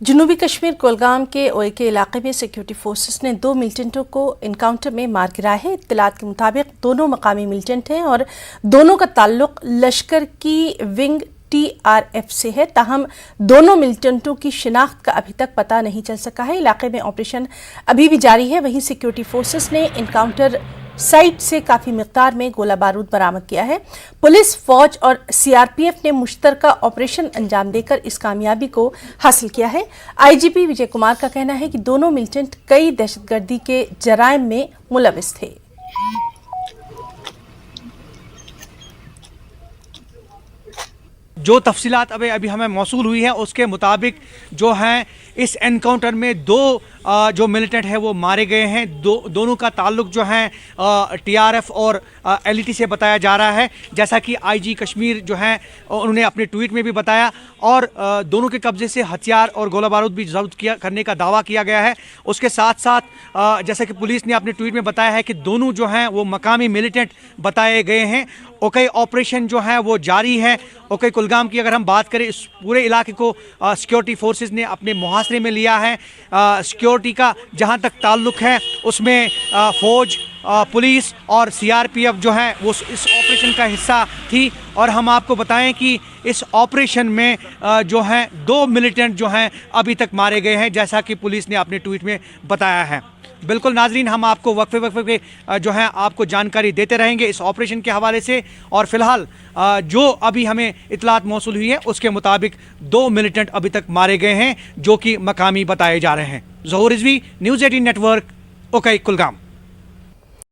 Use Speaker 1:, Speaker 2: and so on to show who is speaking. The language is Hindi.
Speaker 1: जनूबी कश्मीर कुलगाम के ओएके इलाके में सिक्योरिटी फोर्सेस ने 2 मिलिटेंटों को इनकाउंटर में मार गिराया है। इत्तलात के मुताबिक दोनों मकामी मिलिटेंट हैं और दोनों का ताल्लुक लश्कर की विंग TRF से है। ताहम दोनों मिलिटेंटों की शिनाख्त का अभी तक पता नहीं चल सका है। इलाके में ऑपरेशन अभी भी जारी है। वहीं सिक्योरिटी फोर्सेस ने इनकाउंटर साइट से काफी मिकदार में गोला बारूद बरामद किया है। पुलिस, फौज और CRPF ने मुश्तरका ऑपरेशन अंजाम देकर इस कामयाबी को हासिल किया है। IGP विजय कुमार का कहना है कि दोनों मिलिटेंट कई दहशतगर्दी के जराइम में मुलविस थे।
Speaker 2: जो तफसीलात अभी हमें मौसूल हुई है उसके मुताबिक जो है इस एनकाउंटर में दो जो मिलिटेंट है वो मारे गए हैं। दोनों का ताल्लुक जो है TRF और LET से बताया जा रहा है, जैसा कि IG कश्मीर जो है उन्होंने अपने ट्वीट में भी बताया। और दोनों के कब्जे से हथियार और गोला बारूद भी जब्त करने का दावा किया गया है। उसके साथ साथ जैसा कि पुलिस ने अपने ट्वीट में बताया है कि दोनों जो हैं वो मकामी मिलिटेंट बताए गए हैं। ओके ऑपरेशन जो है वो जारी है। ओके कुलगाम की अगर हम बात करें, इस पूरे इलाके को सिक्योरिटी फोर्सेस ने अपने मुहासरे में लिया है। सिक्योरिटी का जहां तक ताल्लुक है उसमें फौज, पुलिस और CRPF जो है वो इस ऑपरेशन का हिस्सा थी। और हम आपको बताएं कि इस ऑपरेशन में जो है 2 मिलिटेंट जो हैं अभी तक मारे गए हैं, जैसा कि पुलिस ने अपने ट्वीट में बताया है। बिल्कुल नाजरीन, हम आपको वक्फे पे जो है आपको जानकारी देते रहेंगे इस ऑपरेशन के हवाले से। और फिलहाल जो अभी हमें इतलात मौसूल हुई है उसके मुताबिक 2 मिलिटेंट अभी तक मारे गए हैं जो कि मकामी बताए जा रहे हैं। Zahoor Rizvi, news 18 network, okay Kulgam.